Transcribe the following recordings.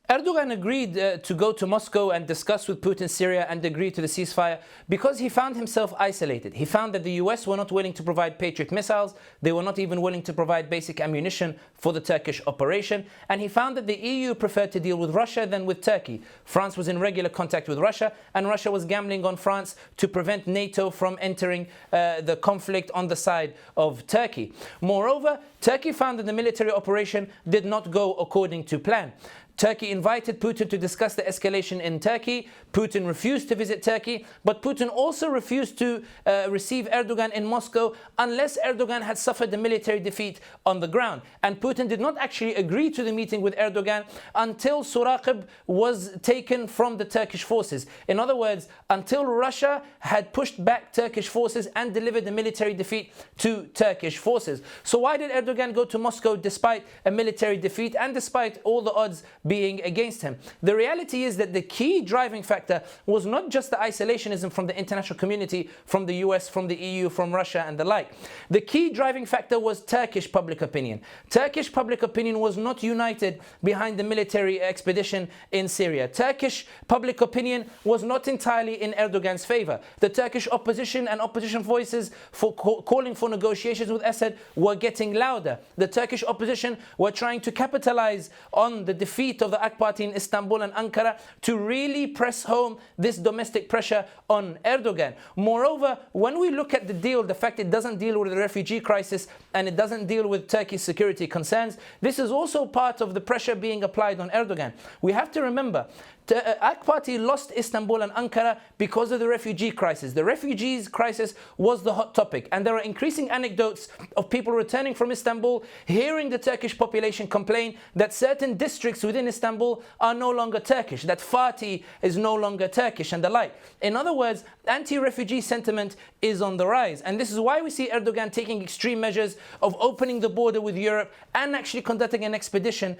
Erdogan agreed to go to Moscow and discuss with Putin Syria and agree to the ceasefire because he found himself isolated. He found that the US were not willing to provide Patriot missiles, they were not even willing to provide basic ammunition for the Turkish operation, and he found that the EU preferred to deal with Russia than with Turkey. France was in regular contact with Russia, and Russia was gambling on France to prevent NATO from entering the conflict on the side of Turkey. Moreover, Turkey found that the military operation did not go according to plan. Turkey invited Putin to discuss the escalation in Turkey. Putin refused to visit Turkey, but Putin also refused to receive Erdogan in Moscow unless Erdogan had suffered a military defeat on the ground. And Putin did not actually agree to the meeting with Erdogan until Suraqib was taken from the Turkish forces. In other words, until Russia had pushed back Turkish forces and delivered a military defeat to Turkish forces. So why did Erdogan go to Moscow despite a military defeat and despite all the odds being against him? The reality is that the key driving factor was not just the isolationism from the international community, from the US, from the EU, from Russia and the like. The key driving factor was Turkish public opinion. Turkish public opinion was not united behind the military expedition in Syria. Turkish public opinion was not entirely in Erdogan's favor. The Turkish opposition and opposition voices for calling for negotiations with Assad were getting louder. The Turkish opposition were trying to capitalize on the defeat of the AK Party in Istanbul and Ankara to really press home this domestic pressure on Erdogan. Moreover, when we look at the deal, the fact it doesn't deal with the refugee crisis and it doesn't deal with Turkey's security concerns, this is also part of the pressure being applied on Erdogan. We have to remember, the AK Party lost Istanbul and Ankara because of the refugee crisis. The refugees crisis was the hot topic, and there are increasing anecdotes of people returning from Istanbul hearing the Turkish population complain that certain districts within Istanbul are no longer Turkish, that Fatih is no longer Turkish and the like. In other words, anti-refugee sentiment is on the rise, and this is why we see Erdogan taking extreme measures of opening the border with Europe and actually conducting an expedition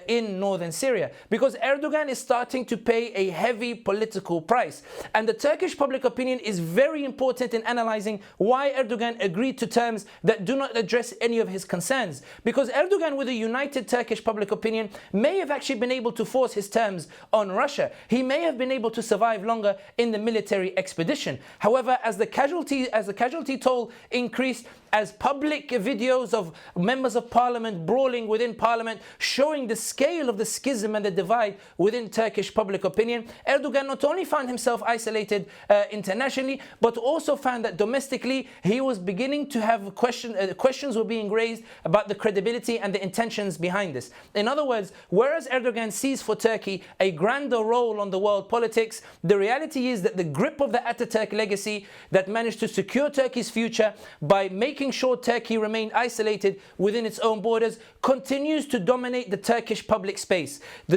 in northern Syria, because Erdogan is starting to pay a heavy political price. And the Turkish public opinion is very important in analyzing why Erdogan agreed to terms that do not address any of his concerns. Because Erdogan, with a united Turkish public opinion, may have actually been able to force his terms on Russia. He may have been able to survive longer in the military expedition. However, as the casualty toll increased, as public videos of members of parliament brawling within parliament showing the scale of the schism and the divide within Turkish public opinion, Erdogan not only found himself isolated internationally, but also found that domestically he was beginning to have questions were being raised about the credibility and the intentions behind this. In other words, whereas Erdogan sees for Turkey a grander role on the world politics, the reality is that the grip of the Ataturk legacy that managed to secure Turkey's future by making sure Turkey remained isolated within its own borders continues to dominate the Turkish public space. The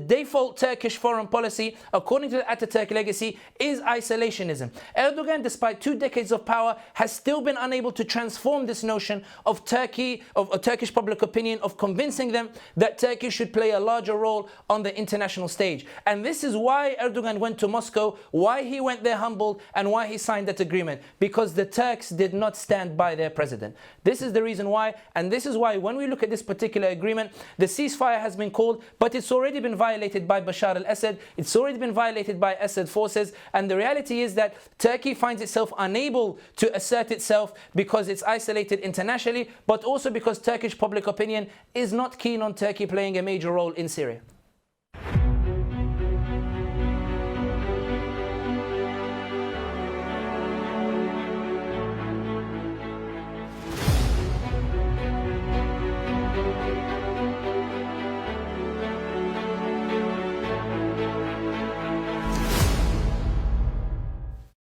default Turkish foreign policy, according to the Ataturk legacy, is isolationism. Erdogan, despite 2 decades of power, has still been unable to transform this notion of Turkey, of a Turkish public opinion, of convincing them that Turkey should play a larger role on the international stage. And this is why Erdogan went to Moscow, why he went there humbled, and why he signed that agreement. Because the Turks did not stand by their president. This is the reason why, and this is why when we look at this particular agreement, the ceasefire has been called, but it's already been violated by Bashar al-Assad, it's already been violated by Assad forces, and the reality is that Turkey finds itself unable to assert itself because it's isolated internationally, but also because Turkish public opinion is not keen on Turkey playing a major role in Syria.